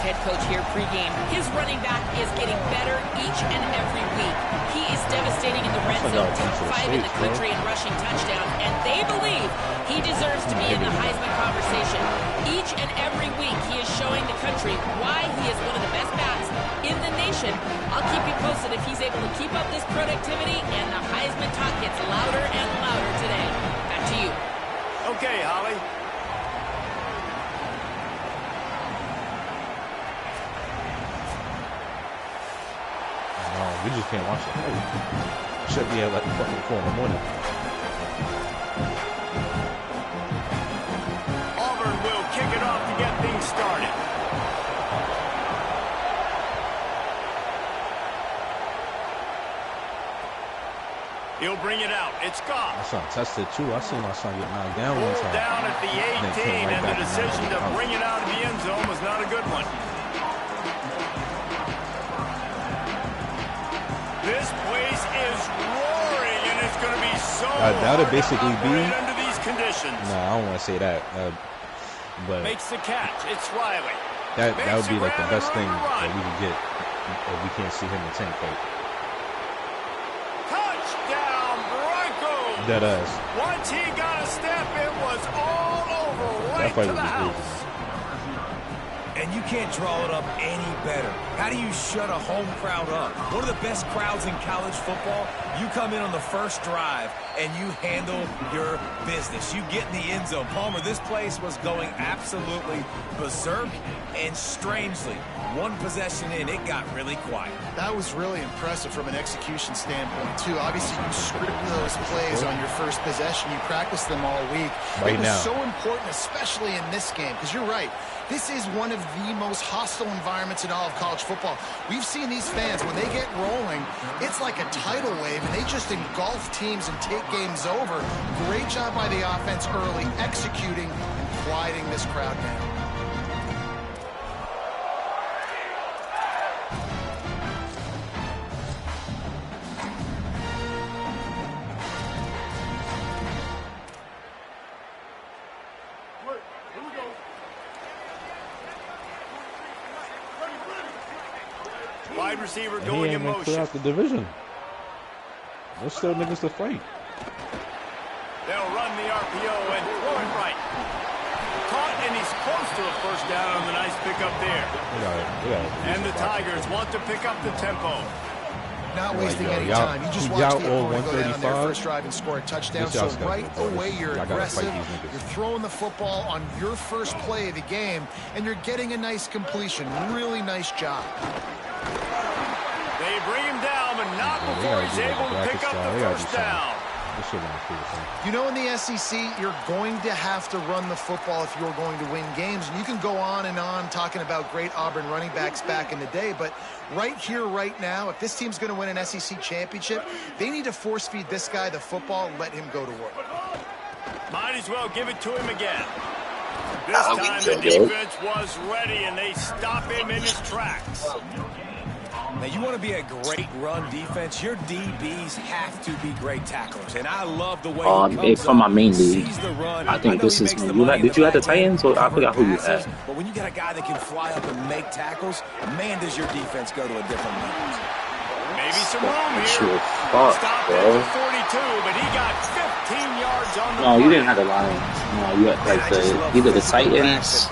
head coach here pregame. His running back is getting better each and every week. He is devastating in the red zone, top 5 in the country in rushing touchdowns, and they believe he deserves to be in the Heisman conversation. Each and every week he is showing the country why he is one of the best backs in the nation. I'll keep you posted if he's able to keep up this productivity, and the Heisman talk gets louder and louder today. Back to you. Okay, Holly. No, we just can't watch it. Should be at like fucking 4 in the morning. Auburn will kick it off to get things started. He'll bring it out. It's Goff. My son tested too. I seen my son get knocked down one time. Down at the 18, and the decision to bring it out of the end zone was not a good one. This place is roaring, and it's going to be so that would basically be under these conditions. No, I don't want to say that. But makes the catch. It's Riley. That would be like the best thing that we could get if we can't see him in tank fight. Touchdown, Broncos! That ass. Once he got a step, it was all over right to the house. And you can't draw it up any better. How do you shut a home crowd up? One of the best crowds in college football, you come in on the first drive and you handle your business. You get in the end zone. Palmer, this place was going absolutely berserk, and strangely, one possession in, it got really quiet. That was really impressive from an execution standpoint, too. Obviously, you script those plays on your first possession. You practice them all week. It was so important, especially in this game, because you're right. This is one of the most hostile environments in all of college football. We've seen these fans, when they get rolling, it's like a tidal wave, and they just engulf teams and take games over. Great job by the offense early, executing and quieting this crowd down. Wide receiver going in motion. Clear out the division. There's still niggas to fight. They'll run the RPO and throw it right. Caught, and he's close to a first down on the nice pickup there. And the Tigers want to pick up the tempo. Not wasting any time. You just watch the opponent go down their first drive and score a touchdown. So right away, you're aggressive. You're throwing the football on your first play of the game, and you're getting a nice completion. Really nice job. They bring him down, but not before he's able to pick up the first down. You know, in the SEC, you're going to have to run the football if you're going to win games. And you can go on and on talking about great Auburn running backs back in the day, but right here, right now, if this team's going to win an SEC championship, they need to force feed this guy the football and let him go to work. Might as well give it to him again. This time the defense was ready, and they stop him in his tracks. Now, you want to be a great run defense, your DBs have to be great tacklers. And I love the way he comes from my main league. Sees the run. I think this is did you have the Titans, or I forgot who you had? But when you got a guy that can fly up and make tackles, man, does your defense go to a different level. Maybe some room here. Fuck, Stopped bro. at 42, but he got 15 yards on the No, you didn't have the Lions. No, you had like either the Titans.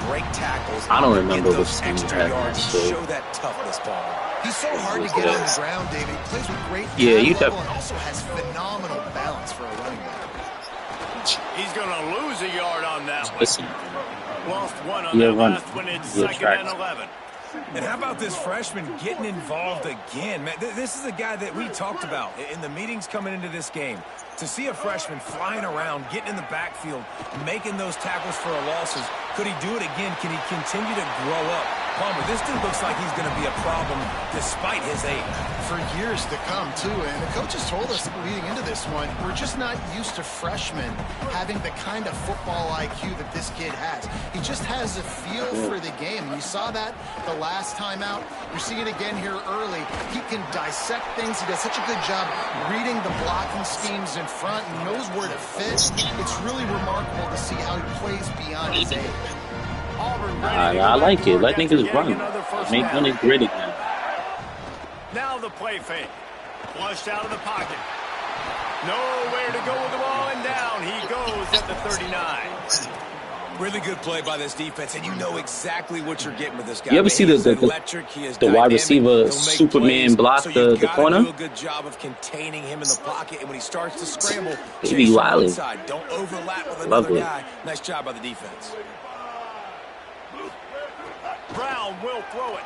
I don't remember which team you had. Show that toughness, Paul. He's so hard to get on the ground, David. He plays with great you and also has phenomenal balance for a running back. He's going to lose a yard on that one. Listen. Lost one on that last one. It's second and 11. And how about this freshman getting involved again? Man, this is a guy that we talked about in the meetings coming into this game. To see a freshman flying around, getting in the backfield, making those tackles for losses, could he do it again? Can he continue to grow up? Palmer, this dude looks like he's going to be a problem despite his age. For years to come, too. And the coaches told us leading into this one, we're just not used to freshmen having the kind of football IQ that this kid has. He just has a feel for the game. And you saw that the last time out. You're seeing it again here early. He can dissect things. He does such a good job reading the blocking schemes in front and knows where to fit. It's really remarkable to see how he plays beyond his age. I like it. Let niggas run. Make money great again. Now the play fake. Flushed out of the pocket. Nowhere to go with the ball, and down he goes at the 39. Really good play by this defense, and you know exactly what you're getting with this guy. You ever see the wide receiver Superman block the corner? Do a good job of containing him in the pocket, and when he starts to scramble, they be wilding. Don't overlap with another guy. Nice job by the defense. Brown will throw it.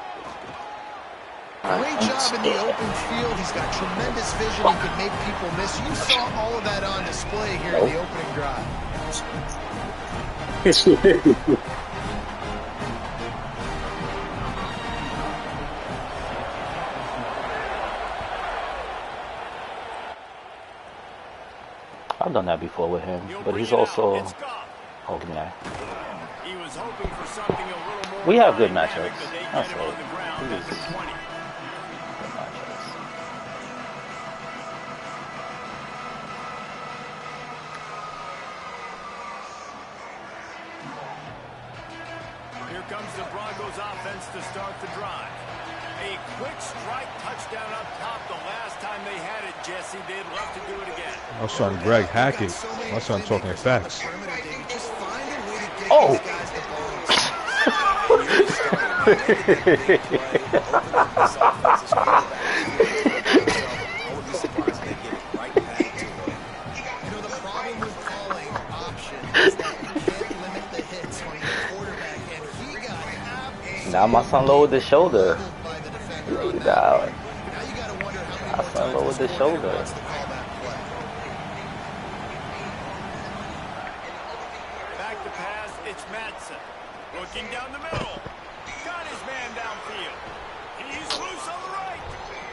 Great job in the open field. He's got tremendous vision. He can make people miss. You saw all of that on display here in the opening drive. I've done that before with him, but he's also holding that. We have good matchups. That's right. Comes the Broncos offense to start the drive. A quick strike touchdown up top the last time they had it, Jesse. They'd love to do it again. My son Greg Hackett. My son talking facts. Oh! Now my son lowered the shoulder. Laid out. My son lowered the shoulder. Back to pass, it's Matson. Looking down the middle. Got his man downfield. He's loose on the right.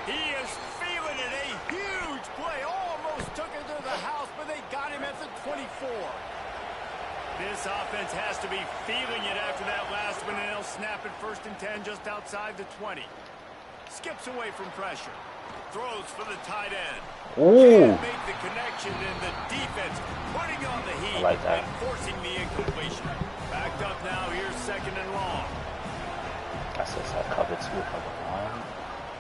He is feeling it. A huge play. Almost took it to the house, but they got him at the 24. This offense has to be feeling it after that last one, and they'll snap it 1st and 10 just outside the 20. Skips away from pressure. Throws for the tight end. Ooh. Can't make the connection, and the defense putting on the heat I like that. and forcing the incompletion. Backed up now. Here's 2nd and long. That's just that cover 2, cover 1.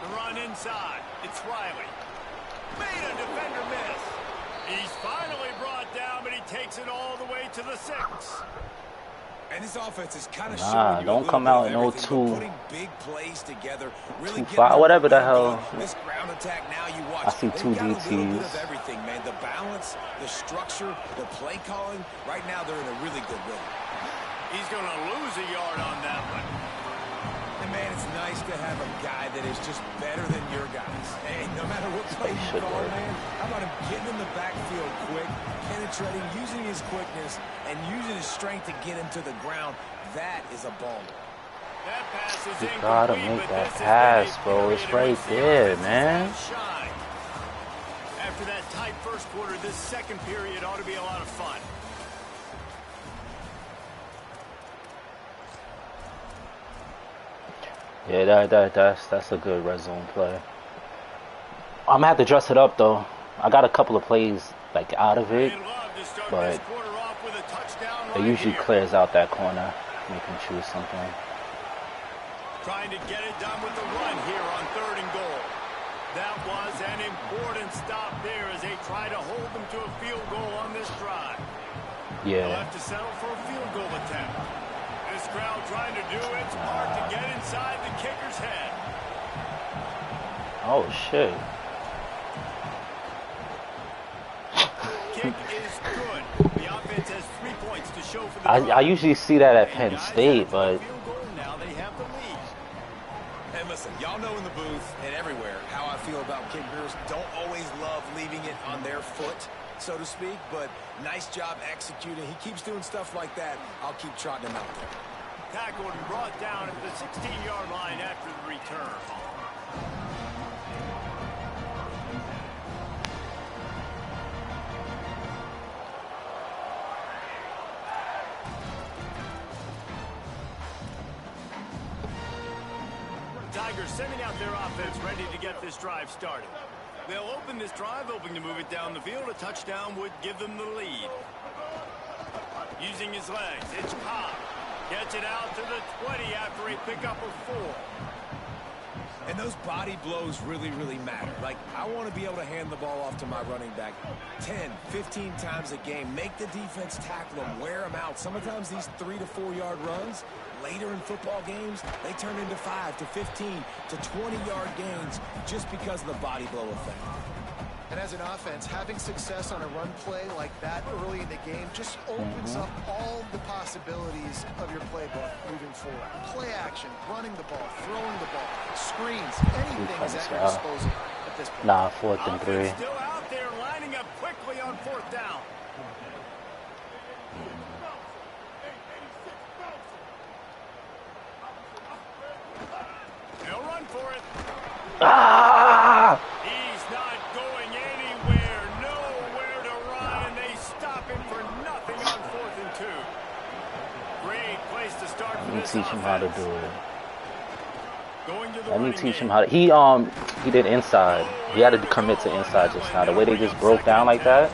The run inside. It's Riley. Made a defender miss. He's finally brought down, but he takes it all the way to the 6. And this offense is kind of showing you don't come out in 0-2. Putting big plays together, really 2-5, whatever the hell. This ground attack now you watch. I see 2 DTs. Of everything, man. The balance, the structure, the play calling. Right now they're in a really good rhythm. He's going to lose a yard on that one. And man, it's nice to have a guy that is just better than your guys. Hey, no matter what play you call, man, how about him getting in the backfield quick, penetrating, using his quickness, and using his strength to get him to the ground. That is a baller. That pass is You gotta make that pass, bro. It's right there, man. After that tight first quarter, this second period ought to be a lot of fun. Yeah, that's a good red zone play. I'm gonna have to dress it up though. I got a couple of plays like out of it, but it usually clears out that corner, make him choose something. Trying to get it done with the run here on 3rd and goal. That was an important stop there as they try to hold them to a field goal on this drive. Yeah. They'll have to settle for a field goal attempt. This crowd trying to do its part to get inside the kicker's head. Oh, shit. Kick is good. The offense has 3 points to show for the I usually see that at Penn State, but... Now they have the lead. And listen, y'all know in the booth and everywhere how I feel about kickers. Don't always love leaving it on their foot, so to speak, but nice job executing. He keeps doing stuff like that. I'll keep trotting him out there. Tackled and brought down at the 16-yard line after the return. Tigers sending out their offense ready to get this drive started. They'll open this drive, hoping to move it down the field. A touchdown would give them the lead. Using his legs, it's Cobb. Gets it out to the 20 after a pickup of 4. And those body blows really, really matter. Like, I want to be able to hand the ball off to my running back 10, 15 times a game. Make the defense tackle them, wear them out. Sometimes these 3 to 4 yard runs, later in football games, they turn into 5 to 15 to 20-yard gains just because of the body blow effect. And as an offense, having success on a run play like that early in the game just opens up all the possibilities of your playbook moving forward. Play action, running the ball, throwing the ball, screens, anything is at your disposal at this point. Nah, 4th and 3. Still out there lining up quickly on 4th down. They'll run for it. Ah! He's not going anywhere, nowhere to run, and they stop him for nothing on 4th and 2. Great place to start for this Teach him how to do it. Going to the Let me teach him how to. He did inside. He had to commit to inside just now. The way they just broke down like that.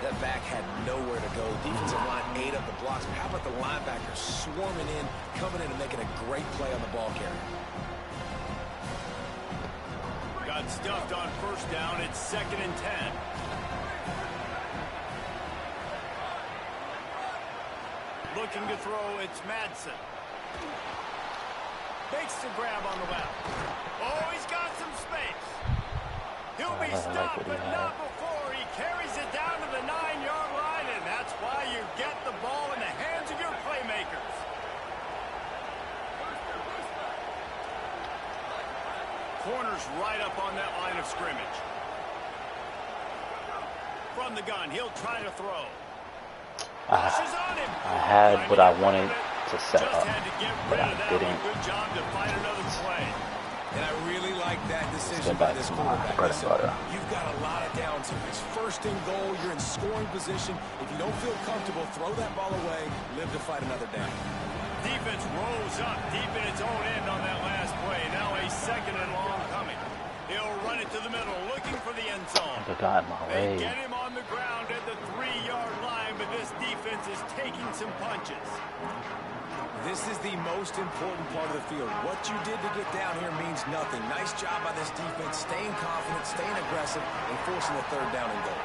That back had nowhere to go. Defensive line ate up the blocks. How about the linebackers swarming in, coming in and making a great play on the ball carrier? Got stuffed on 1st down. It's 2nd and 10. Looking to throw, it's Madsen. Makes the grab on the left. Oh, he's got some space. He'll be stopped, but not before. He carries it down to the 9-yard line, and that's why you get the ball in the hands of your playmakers. Corner's right up on that line of scrimmage. From the gun, he'll try to throw. I had what I wanted to set up, but I didn't. Good job to find another play. And I really like that decision by this quarterback. You've got a lot of downtimes. 1st and goal, you're in scoring position. If you don't feel comfortable, throw that ball away. Live to fight another down. Defense rose up deep in its own end on that last play. Now a 2nd and long coming. He'll run it to the middle, looking for the end zone. They got in my way. They get him on the ground at the 3-yard line, but this defense is taking some punches. This is the most important part of the field. What you did to get down here means nothing. Nice job by this defense, staying confident, staying aggressive, and forcing the 3rd down and goal.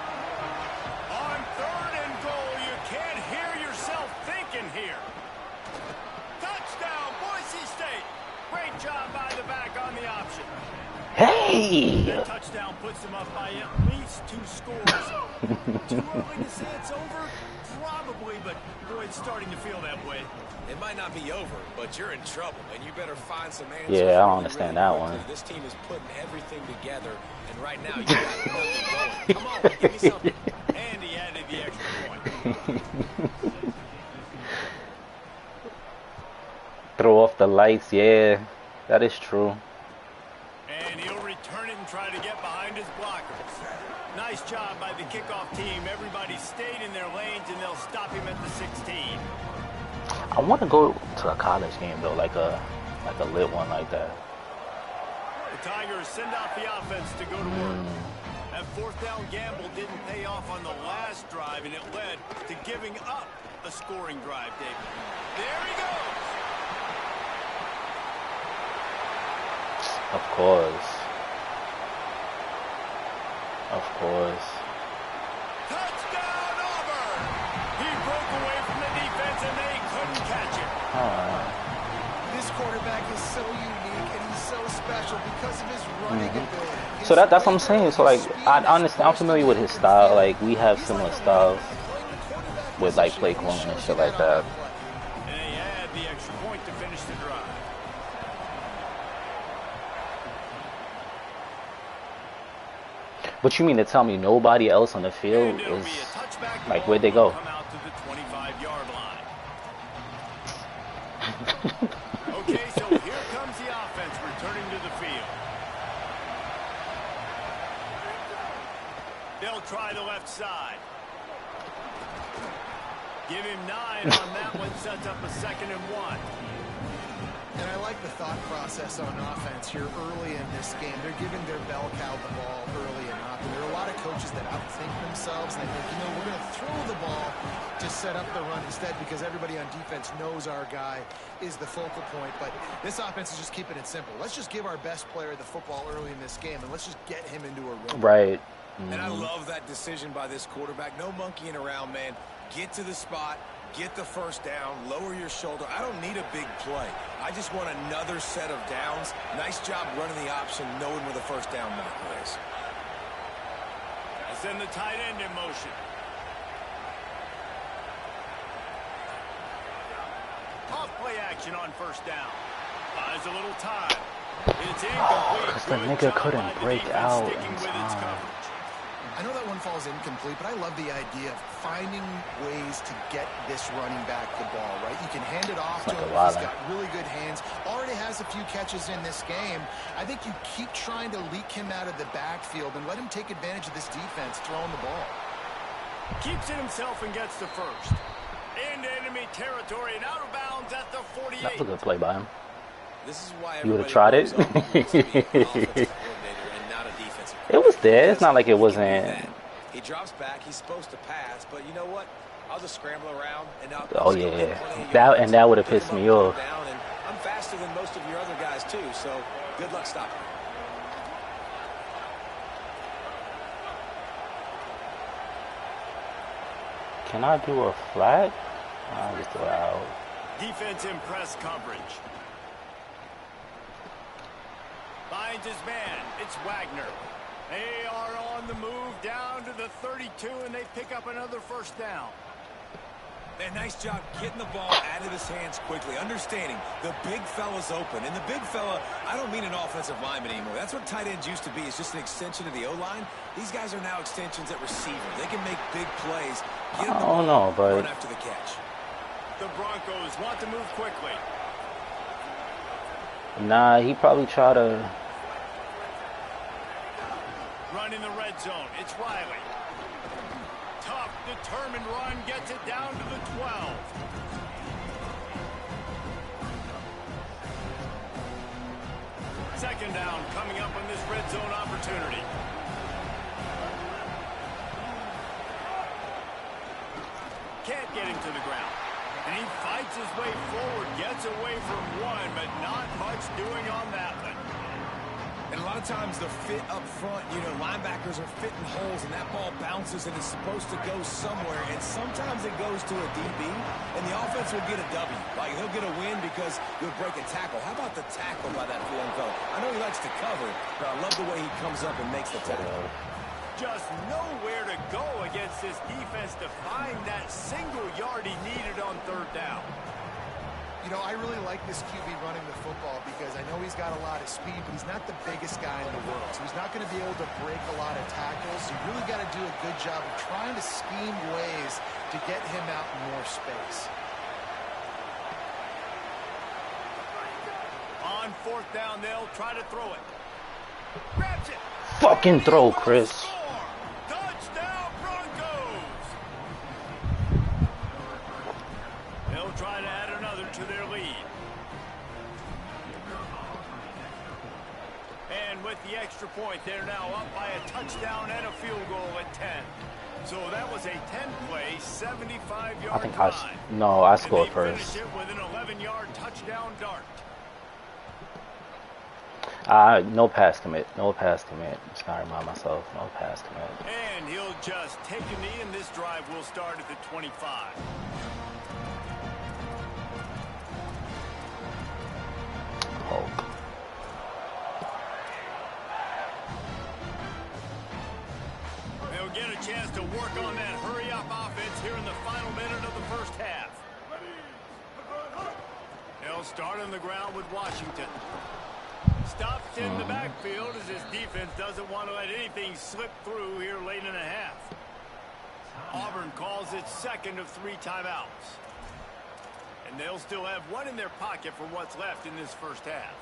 On 3rd and goal, you can't hear yourself thinking here. Touchdown, Boise State. Great job by the back on the option. Hey! That touchdown puts them up by at least 2 scores. Too early to say it's over? Probably, but boy, it's starting to feel that way. It might not be over, but you're in trouble, and you better find some answers. Yeah, I don't understand that one. This team is putting everything together, and right now you got nothing going. Come on, give me something. And he added the extra point. Throw off the lights, yeah, that is true. And he'll return it and try to get behind his blockers. Nice job by the kickoff team. Everybody stayed in their lanes, and they'll stop him at the 16. I want to go to a college game though, like a lit one like that. The Tigers send out the offense to go to work. That 4th down gamble didn't pay off on the last drive, and it led to giving up a scoring drive, David. There he goes. Of course. Of course. Touchdown, Auburn! He broke away from the defense, and they couldn't catch it. This quarterback is so unique, and he's so special because of his running ability. So that's what I'm saying. So like, I understand. I'm familiar with his style. Like, we have similar styles with like play calling and shit like that. And they add the extra point to finish the drive. But you mean to tell me nobody else on the field is like, where'd they go? Come out to the 25-yard line. Okay, so here comes the offense returning to the field. They'll try the left side. Give him 9 on that one, sets up a 2nd and 1. And I like the thought process on offense here early in this game. They're giving their bell cow the ball early enough. And there are a lot of coaches that outthink themselves. And they think, you know, we're going to throw the ball to set up the run instead because everybody on defense knows our guy is the focal point. But this offense is just keeping it simple. Let's just give our best player the football early in this game, and let's just get him into a rhythm. Right. And I love that decision by this quarterback. No monkeying around, man. Get to the spot. Get the first down, lower your shoulder. I don't need a big play. I just want another set of downs. Nice job running the option, knowing where the first down marker is. I send the tight end in motion. Off play action on first down. Buys a little time. It's incomplete. Because the nigga couldn't break out in time. I know that one falls incomplete, but I love the idea of finding ways to get this running back the ball, right? You can hand it off to him. He's got really good hands. Already has a few catches in this game. I think you keep trying to leak him out of the backfield and let him take advantage of this defense throwing the ball. Keeps it himself and gets the first. Into enemy territory and out of bounds at the 48. That's a good play by him. This is why you would have tried it. It was there. It's not like it wasn't. He drops back. He's supposed to pass, but you know what? I'll just scramble around and I'll. Oh yeah, that would have pissed me off. And I'm faster than most of your other guys too, so good luck stopping. Can I do a flag? I'll just do it out. Defense in press coverage. Finds his man. It's Wagner. They are on the move down to the 32, and they pick up another first down. And nice job getting the ball out of his hands quickly, understanding the big fella's open. And the big fella, I don't mean an offensive lineman anymore. That's what tight ends used to be. It's just an extension of the O-line. These guys are now extensions at receiver. They can make big plays. Get him the ball, run after the catch. The Broncos want to move quickly. Nah, he probably try to... Run in the red zone. It's Riley. Tough, determined run gets it down to the 12. Second down coming up on this red zone opportunity. Can't get him to the ground. And he fights his way forward, gets away from one, but not much doing on that one. And a lot of times the fit up front, you know, linebackers are fitting holes and that ball bounces and it's supposed to go somewhere. And sometimes it goes to a DB and the offense will get a W. Like he'll get a win because he'll break a tackle. How about the tackle by that young fella? I know he likes to cover, but I love the way he comes up and makes the tackle. Just nowhere to go against this defense to find that single yard he needed on third down. You know, I really like this QB running the football because I know he's got a lot of speed, but he's not the biggest guy in the world. So he's not going to be able to break a lot of tackles. You really got to do a good job of trying to scheme ways to get him out in more space. On fourth down, they'll try to throw it. Grabs it. Fucking throw, Chris. Touchdown, Broncos. They'll try to add another to their lead. And with the extra point, they're now up by a touchdown and a field goal at 10. So that was a 10-play, 75-yard drive. I scored first. Finish it with an 11-yard touchdown dart. No pass commit. No pass commit. Just gotta remind myself. No pass commit. And he'll just take a knee, and this drive will start at the 25. Hulk. They'll get a chance to work on that hurry-up offense here in the final minute of the first half. They'll start on the ground with Washington. Stopped in the backfield as his defense doesn't want to let anything slip through here late in the half. Auburn calls it second of 3 timeouts. And they'll still have one in their pocket for what's left in this first half.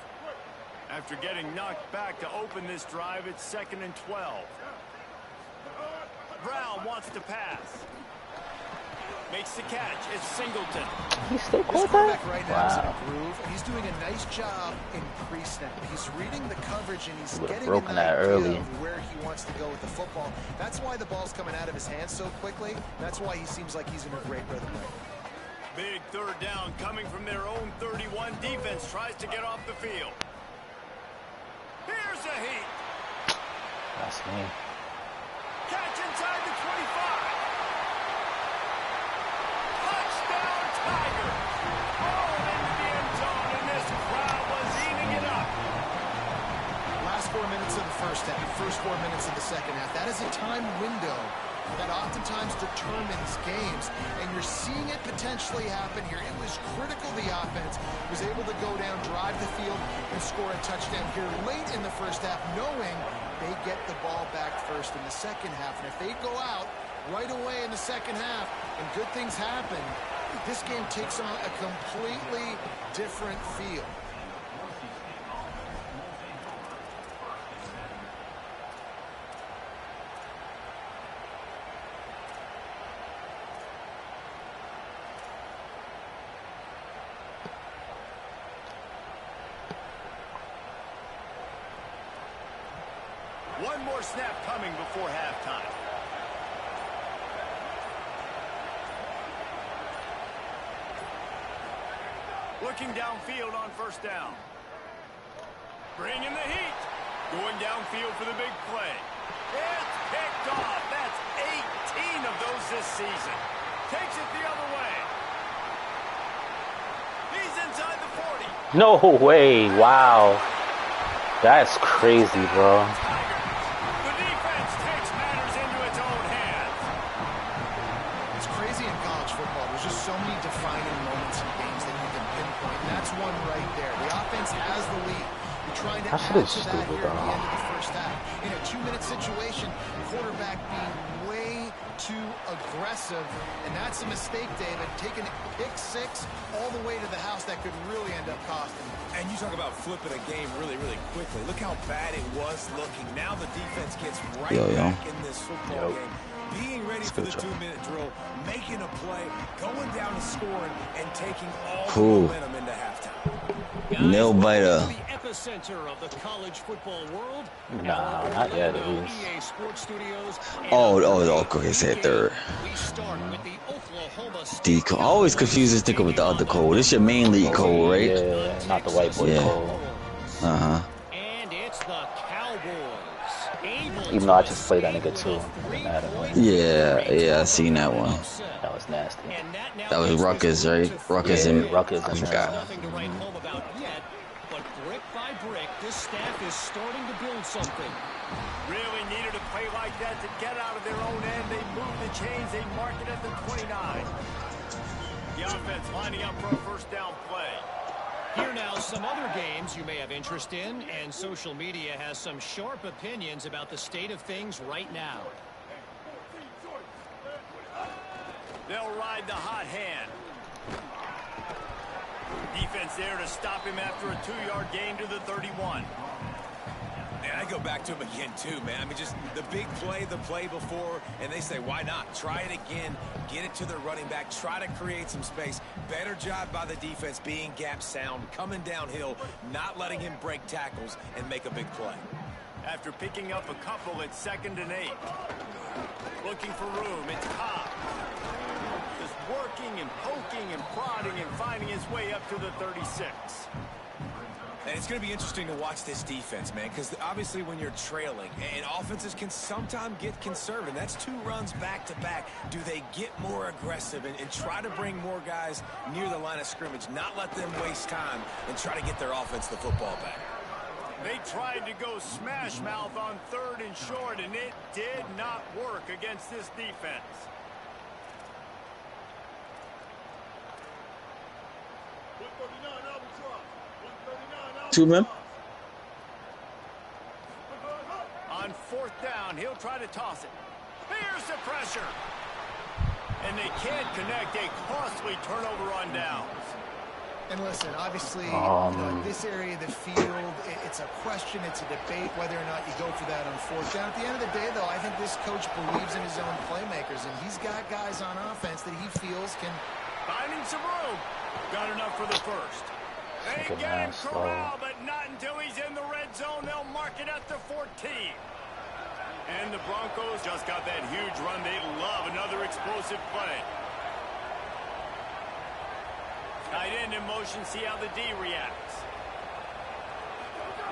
After getting knocked back to open this drive, it's 2nd and 12. Brown wants to pass. Makes the catch. It's Singleton. He still caught that? Right now is in a groove, and he's doing a nice job in pre-snap. He's reading the coverage, and he's getting broken that early. Where he wants to go with the football. That's why the ball's coming out of his hands so quickly. That's why he seems like he's in a great rhythm right now. Big third down coming from their own 31. Defense tries to get off the field. Here's a heat. That's me. Catch inside the 25. Touchdown Tigers. Oh, into the end zone, and this crowd was eating it up. Last 4 minutes of the first half, first 4 minutes of the second half. That is a time window that oftentimes determines games, and you're seeing it potentially happen here. It was critical the offense was able to go down, drive the field, and score a touchdown here late in the first half, knowing they get the ball back first in the second half. And if they go out right away in the second half and good things happen, this game takes on a completely different feel. One more snap coming before halftime. Looking downfield on first down. Bringing the heat. Going downfield for the big play. It's picked off. That's 18 of those this season. Takes it the other way. He's inside the 40. No way. Wow. That's crazy, bro. The defense takes matters into its own hands. It's crazy in college football. There's just so many defining moments in games that you can pinpoint. And that's one right there. The offense has the lead. You're trying to add to that here at the end of the first half. In a 2-minute situation, quarterback being way too aggressive. And that's a mistake, David. Taking pick 6 all the way to the house, that could really end up costing him. And you talk about flipping a game really, really quickly. Look how bad it was looking. Now the defense gets right back in this football game. Being ready for the 2-minute drill, making a play, going down and scoring, and taking all the momentum into halftime. Nail biter. The epicenter of the college football world. Nah, not yet, at least. Okay, say third. D code. I always confuse this nigga with the other code. This your main league code, right? Yeah, not the white boy code. Uh-huh. And it's the Cowboys. Even though I just played that nigga too. Yeah, I seen that one. That was nasty. That was Ruckus, right? Ruckus and Ruckus. I forgot. Nothing to write home about yet, but brick by brick, this staff is starting to build something. Really needed a play like that to get out of their own end. They move the chains. They mark it at the 29. The offense lining up for a first down play. Here now, some other games you may have interest in, and social media has some sharp opinions about the state of things right now. They'll ride the hot hand. Defense there to stop him after a 2-yard gain to the 31. And I go back to him again, too, man. I mean, just the big play, the play before, and they say, why not? Try it again, get it to the running back, try to create some space. Better job by the defense being gap sound, coming downhill, not letting him break tackles and make a big play. After picking up a couple, it's 2nd and 8. Looking for room, it's Cobb. Just working and poking and prodding and finding his way up to the 36. And it's going to be interesting to watch this defense, man, because obviously when you're trailing, and offenses can sometimes get conservative. That's 2 runs back-to-back. Do they get more aggressive and try to bring more guys near the line of scrimmage, not let them waste time, and try to get their offense the football back? They tried to go smash mouth on 3rd and short, and it did not work against this defense. Two men. On 4th down, he'll try to toss it. Here's the pressure. And they can't connect. A costly turnover on downs. And listen, obviously, this area of the field, it's It's a question. It's a debate whether or not you go for that on fourth down. At the end of the day, though, I think this coach believes in his own playmakers, and he's got guys on offense that he feels can... Finding some room. Got enough for the first. They get him corralled, but not until he's in the red zone. They'll mark it at the 14. And the Broncos just got that huge run. They love another explosive play. Tight end in motion. See how the D reacts.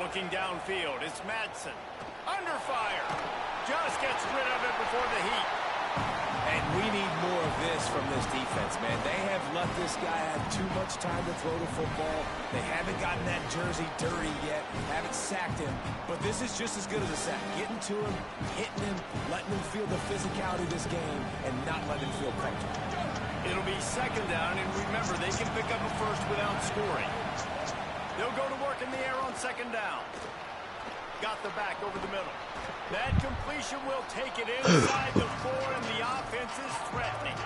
Looking downfield. It's Madsen. Under fire. Just gets rid of it before the heat. And we need more of this from this defense, man. They have let this guy have too much time to throw the football. They haven't gotten that jersey dirty yet, haven't sacked him. But this is just as good as a sack. Getting to him, hitting him, letting him feel the physicality of this game, and not letting him feel comfortable. It'll be second down, and remember, they can pick up a first without scoring. They'll go to work in the air on second down. Got the back over the middle. That completion will take it inside the 4, and the offense is threatening.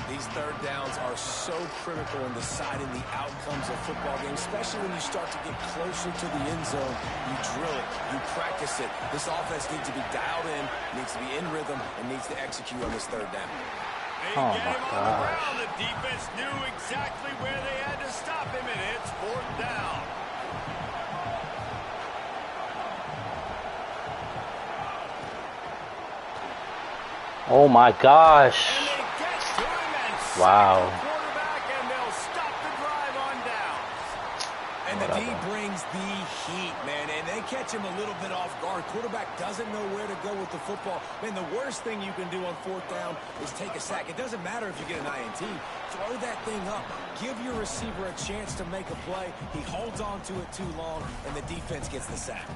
These third downs are so critical in deciding the outcomes of football games, especially when you start to get closer to the end zone. You drill it, you practice it. This offense needs to be dialed in, needs to be in rhythm, and needs to execute on this third down. They get him on the ground. The defense knew exactly where they had to stop him, and it's fourth down. Oh my gosh. Wow. And the D brings the heat, man, and they catch him a little bit off guard. Quarterback doesn't know where to go with the football. Man, the worst thing you can do on fourth down is take a sack. It doesn't matter if you get an INT. Throw that thing up. Give your receiver a chance to make a play. He holds on to it too long, and the defense gets the sack.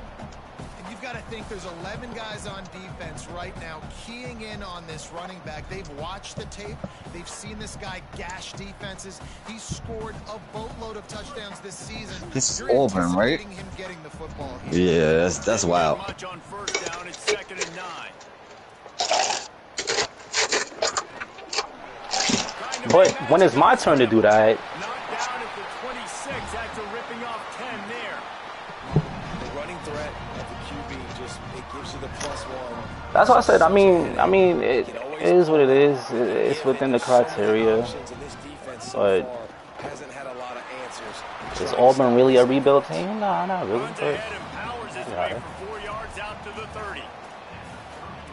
You've got to think there's 11 guys on defense right now keying in on this running back. They've watched the tape. They've seen this guy gash defenses. He's scored a boatload of touchdowns this season. This is Auburn, right? Him getting the football. Yeah, that's wild. Much on first down. It's 2nd and 9. But when it's my turn to do that, Knocked down at the 26 after ripping off 10 there. The running threat of the QB just it gives you the +1. that's what I said. I mean, it is what it is. It's within the criteria. But is Auburn really a rebuild team? Nah, not really. Runs ahead and powers his way for 4 yards out to the 30.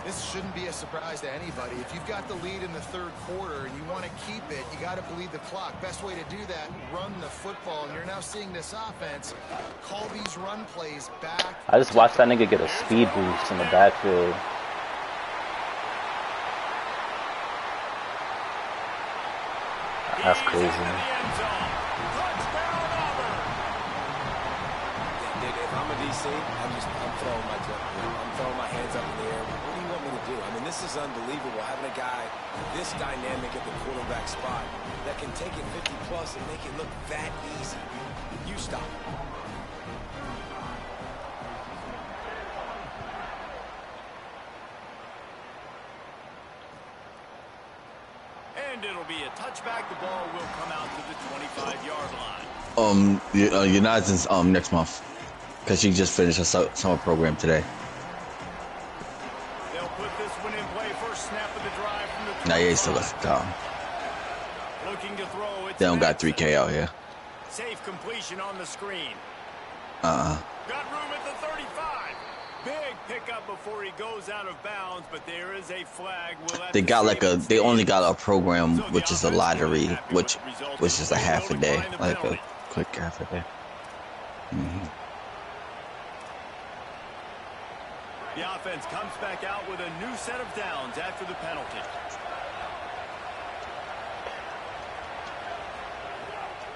This shouldn't be a surprise to anybody. If you've got the lead in the third quarter and you want to keep it, you got to bleed the clock. Best way to do that, run the football. And you're now seeing this offense call these run plays back. I just watched that nigga get a speed boost in the backfield. That's crazy. If I'm a DC, I'm throwing my hands up in the air. What do you want me to do? I mean, this is unbelievable having a guy this dynamic at the quarterback spot that can take it 50+ and make it look that easy. You stop. And it'll be a touchback. The ball will come out to the 25-yard line. United's next month, because she just finished her summer program today. They'll put this one in play. First snap of the drive from the 25. Nah, yeah, still got some time. Looking to throw. It's They don't got 3K out here. Safe completion on the screen. Uh-uh. Got room at the 35. Big pickup before he goes out of bounds, but there is a flag. They got like they only got a program which is a lottery, which is a half a day, like a quick half a day. The offense comes back out with a new set of downs after the penalty.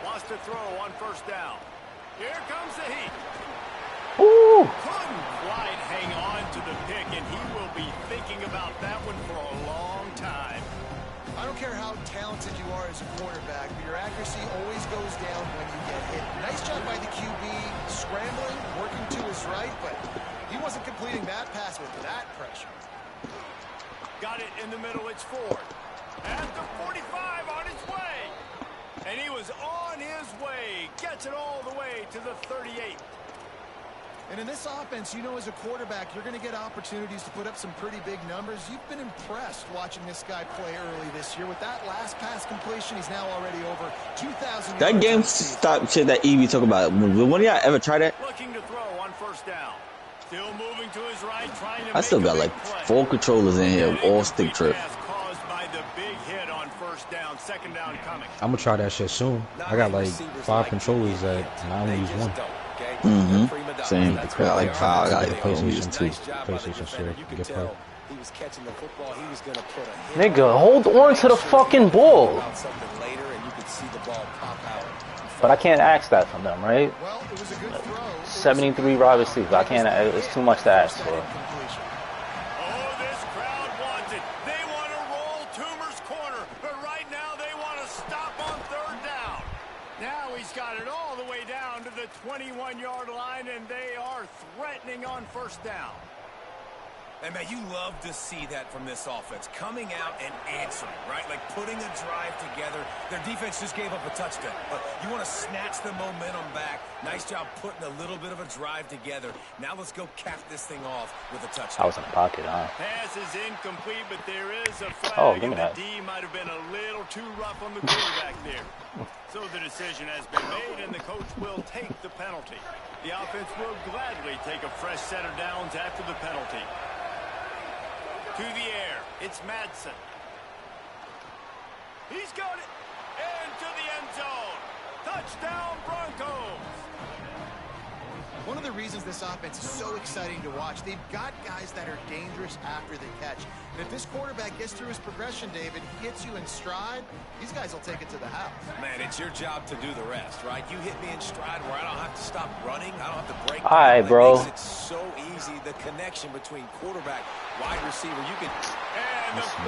Wants to throw on first down. Here comes the heat. Ooh. Couldn't quite hang on to the pick, and he will be thinking about that one for a long time. I don't care how talented you are as a quarterback, but your accuracy always goes down when you get hit. Nice job by the QB, scrambling, working to his right, but he wasn't completing that pass with that pressure. Got it in the middle, it's Ford. At the 45 on his way. And he was on his way. Gets it all the way to the 38. And in this offense, you know, as a quarterback, you're going to get opportunities to put up some pretty big numbers. You've been impressed watching this guy play early this year. With that last pass completion, he's now already over 2,000 yards. That game stop shit that Evie talk about. One of y'all ever try that? Looking to throw on first down. Still moving to his right, trying to I still got like 4 controllers in here, all stick trip. I'm gonna try that shit soon. I got like 5 controllers and I only use 1. Same. I got like 5. I got like PlayStation 2. PlayStation share. Get play. Nigga, hold on to the fucking ball. But I can't ask that from them, right? 73 wide receivers. I can't. It's too much to ask for. Got it all the way down to the 21-yard line, and they are threatening on first down. And, man, you love to see that from this offense. Coming out and answering, right? Like putting a drive together. Their defense just gave up a touchdown. But you want to snatch the momentum back. Nice job putting a little bit of a drive together. Now let's go cap this thing off with a touchdown. I was in the pocket, huh? Pass is incomplete, but there is a flag. Oh, give me that. The D might have been a little too rough on the quarterback there. So the decision has been made, and the coach will take the penalty. The offense will gladly take a fresh set of downs after the penalty. To the air, it's Madsen. He's got it into the end zone. Touchdown, Broncos. One of the reasons this offense is so exciting to watch, they've got guys that are dangerous after the catch. And if this quarterback gets through his progression, David, he hits you in stride, these guys will take it to the house. Man, it's your job to do the rest, right? You hit me in stride where I don't have to stop running. I don't have to break. All right, bro. It makes it so easy, the connection between quarterback, wide receiver. You can.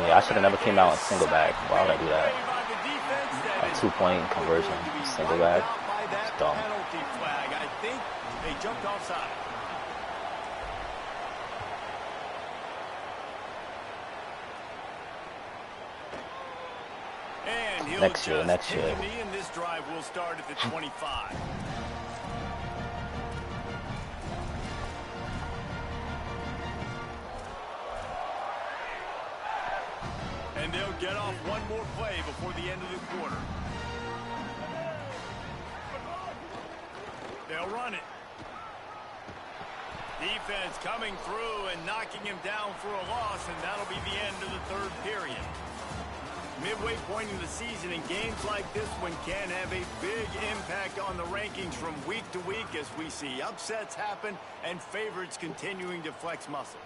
Yeah, I should have never came out in single bag. Why would I do that? A 2-point conversion, single bag. It's dumb. I think they jumped offside. And next year. And this drive will start at the 25. And they'll get off one more play before the end of the quarter. They'll run it. Defense coming through and knocking him down for a loss, and that'll be the end of the third period. Midway point in the season, and games like this one can have a big impact on the rankings from week to week as we see upsets happen and favorites continuing to flex muscle.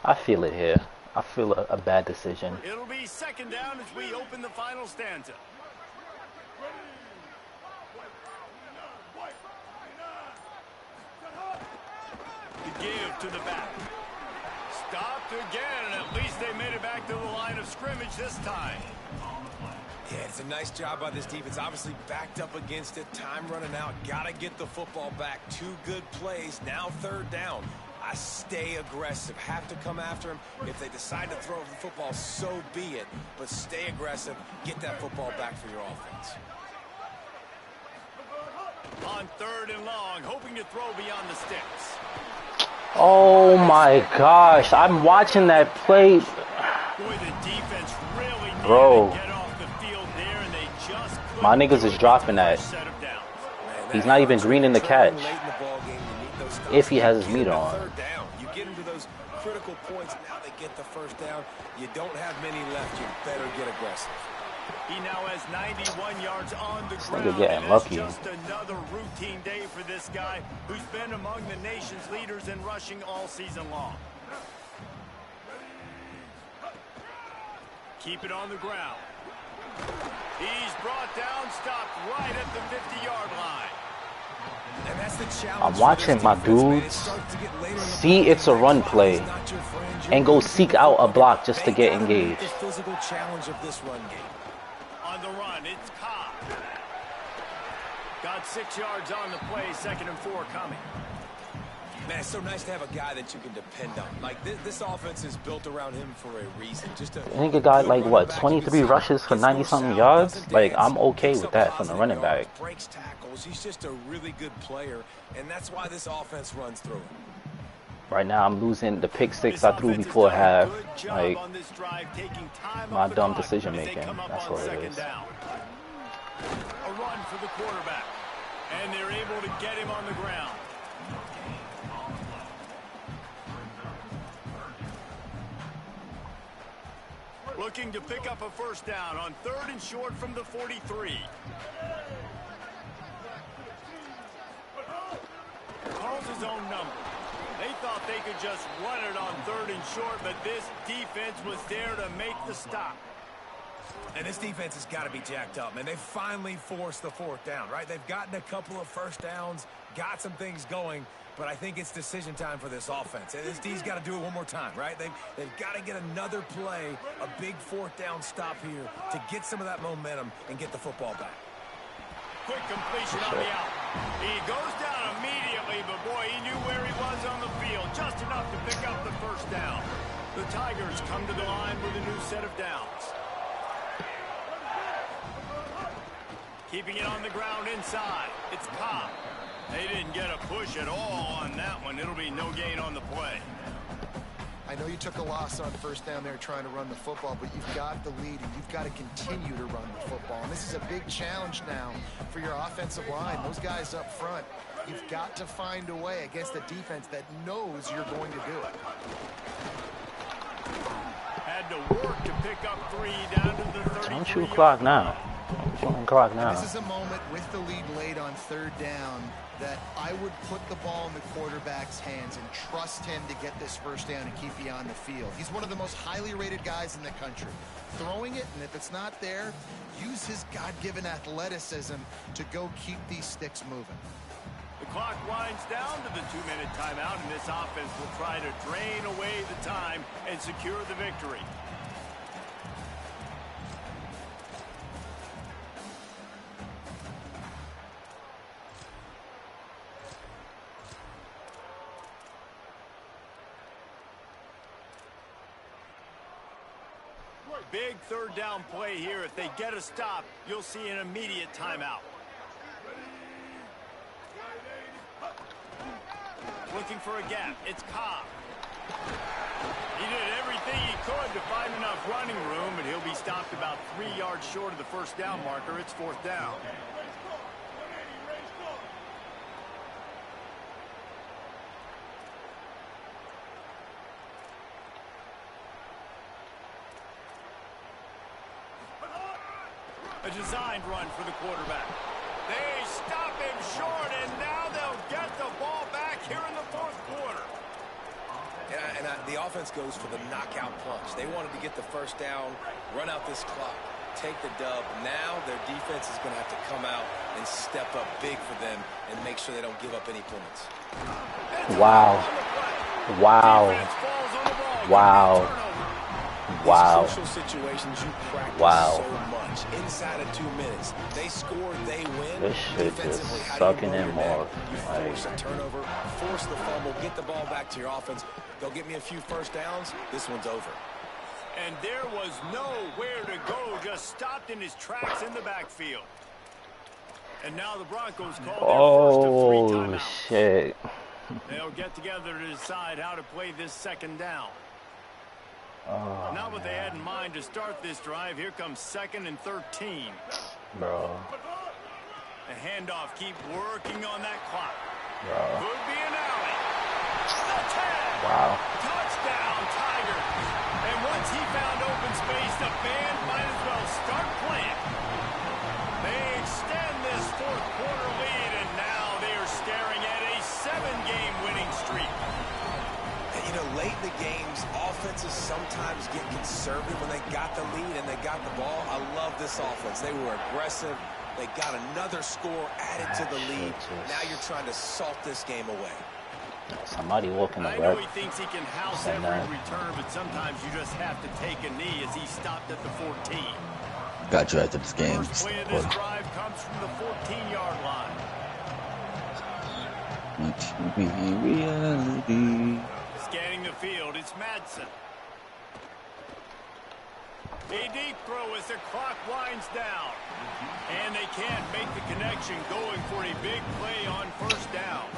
I feel it here. I feel a bad decision. It'll be second down as we open the final stanza. To give to the back. Stopped again, and at least they made it back to the line of scrimmage this time. Yeah, it's a nice job by this defense. Obviously backed up against it. Time running out. Got to get the football back. 2 good plays. Now third down. I stay aggressive. Have to come after him. If they decide to throw the football, so be it. But stay aggressive. Get that football back for your offense. On third and long, hoping to throw beyond the sticks. Oh my gosh, I'm watching that play. Boy, the defense really needed Bro. to get off the field there, and they just My niggas is dropping that. He's not even green in the catch. If he has his meter on. You get into those critical points, now they get the first down. You don't have many left. You better get aggressive. He now has 91 yards on the Nigga ground. getting lucky. Just another routine day for this guy who's been among the nation's leaders in rushing all season long. Keep it on the ground. He's brought down, stopped right at the 50-yard line. And that's the challenge. I'm watching my dudes see it's a run play and go seek out a block just to get engaged. The physical challenge of this run game. On the run, it's Cobb. Got 6 yards on the play, 2nd and 4 coming. Man, it's so nice to have a guy that you can depend on. Like, this offense is built around him for a reason. Just I think a guy like, what, 23 rushes for 90-something yards? Like, I'm okay with that from the running back. Breaks tackles. He's just a really good player, and that's why this offense runs through him. Right now, I'm losing the pick six I threw before half. Like, my dumb decision making. That's what it is. A run for the quarterback, and they're able to get him on the ground. Looking to pick up a first down on 3rd and short from the 43. Calls his own number. They thought they could just run it on 3rd and short, but this defense was there to make the stop. And this defense has got to be jacked up, man. They finally forced the 4th down, right? They've gotten a couple of first downs, got some things going, but I think it's decision time for this offense. And this D's got to do it one more time, right? They've got to get another play, a big 4th down stop here to get some of that momentum and get the football back. Quick completion on the out. He goes down immediately, but boy, he knew where he was on the field, just enough to pick up the first down. The Tigers come to the line with a new set of downs. Keeping it on the ground inside. It's Cobb. They didn't get a push at all on that one. It'll be no gain on the play. I know you took a loss on first down there trying to run the football, but you've got the lead and you've got to continue to run the football. And this is a big challenge now for your offensive line. Those guys up front, you've got to find a way against a defense that knows you're going to do it. Had to work to pick up 3 down to the 33. Don't shoot clock now. Clock now. This is a moment with the lead late on 3rd down that I would put the ball in the quarterback's hands and trust him to get this first down and keep you on the field. He's one of the most highly rated guys in the country. Throwing it, and if it's not there, use his God-given athleticism to go keep these sticks moving. The clock winds down to the 2-minute timeout, and this offense will try to drain away the time and secure the victory. Big 3rd down play here. If they get a stop, you'll see an immediate timeout. Looking for a gap. It's Cobb. He did everything he could to find enough running room, but he'll be stopped about 3 yards short of the first down marker. It's 4th down. A designed run for the quarterback. They stop him short, and now they'll get the ball back here in the 4th quarter. And the offense goes for the knockout punch. They wanted to get the first down, run out this clock, take the dub. Now their defense is going to have to come out and step up big for them and make sure they don't give up any points. Wow. Wow. Wow. Wow. Social situations you practice so much. Inside of 2 minutes, they score, they win. This shit is sucking him off. You force a turnover, force the fumble, get the ball back to your offense. They'll get me a few first downs. This one's over. And there was nowhere to go, just stopped in his tracks in the backfield. And now the Broncos call their first of 3 timeouts. Shit. They'll get together to decide how to play this 2nd down. Not what they had in mind to start this drive. Here comes 2nd and 13. Bro. The handoff, keep working on that clock. Bro. Could be an alley. Attack. Wow. Touchdown, Tigers. And once he found open space, the band might as well start playing. They extend this 4th quarter lead, and now they are staring at a 7-game winning streak. You know, late in the games, offenses sometimes get conservative when they got the lead and they got the ball. I love this offense. They were aggressive. They got another score added to the lead. Now you're trying to salt this game away. Somebody walking the I know he thinks he can house every return, but sometimes you just have to take a knee as he stopped at the 14. Got you after this game. First play of this drive comes from the 14-yard line. reality. Scanning the field, it's Madsen. A deep throw as the clock winds down. And they can't make the connection, going for a big play on first down.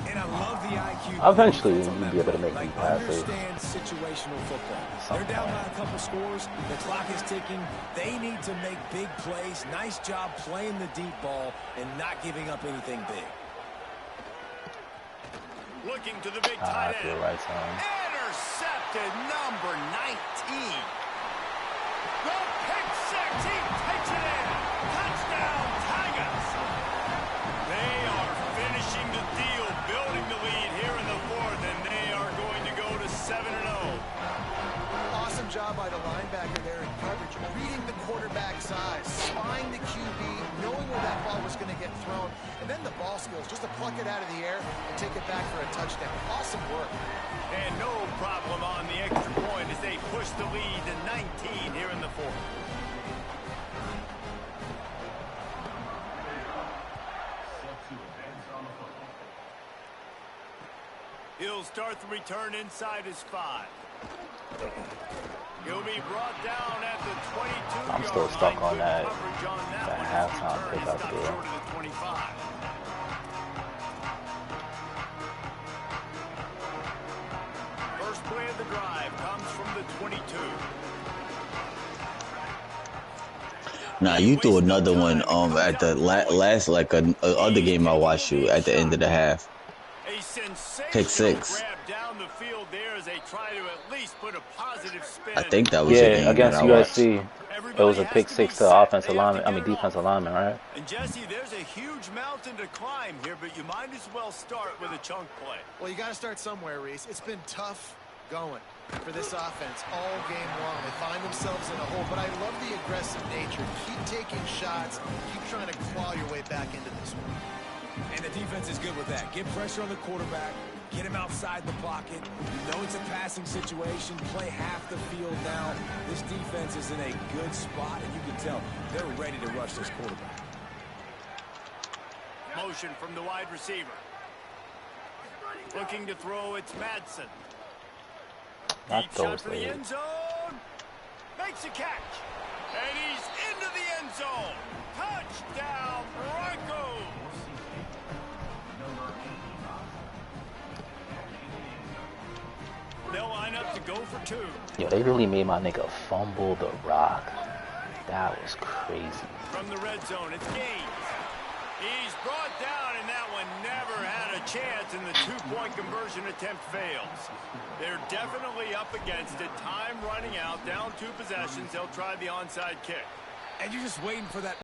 And I love the IQ. Eventually, you'll be able to make these passes. Understand situational football. They're down by a couple scores. The clock is ticking. They need to make big plays. Nice job playing the deep ball and not giving up anything big. Looking to the big tight end. Right side. Intercepted, number 19. The pick six, he takes it in. Touchdown, Tigers. They are finishing the deal, building the lead here in the fourth, and they are going to go to 7-0. Awesome job by the linebacker there in coverage, reading the quarterback's eyes, spying the QB, knowing where that ball was going to get thrown, and then the ball skills, just to pluck it out of the air and take it back for a touchdown. Awesome work. And no problem on the extra point as they push the lead to 19 here in the fourth. He'll start the return inside his 5. He'll be brought down at the 22-yard line. I'm still stuck on that halftime pick up there. Short of the 25. First play of the drive comes from the 22. Nah, you threw another one at the last other game I watched you at the end of the half. Pick 6. Down the field there as they try to at least put a positive spin. I think that was your game against USC. Everybody it was a pick 6 to offensive lineman. I mean defensive lineman, right? And Jesse, there's a huge mountain to climb here, but you might as well start with a chunk play. Well, you got to start somewhere, Reese. It's been tough going for this offense all game long. They find themselves in a hole, but I love the aggressive nature. Keep taking shots. Keep trying to claw your way back into this one. And the defense is good with that. Get pressure on the quarterback. Get him outside the pocket. You know it's a passing situation. Play half the field now. This defense is in a good spot, and you can tell they're ready to rush this quarterback. Motion from the wide receiver. Looking to throw, it's Madsen. Deep shot for the end zone. Makes a catch. And he's into the end zone. Touchdown, Broncos. They'll line up to go for 2. Yo, they really made my nigga fumble the rock. That was crazy. From the red zone, it's Gaines. He's brought down, and that one never had a chance, and the 2-point conversion attempt fails. They're definitely up against it. Time running out, down 2 possessions. They'll try the onside kick. And you're just waiting for that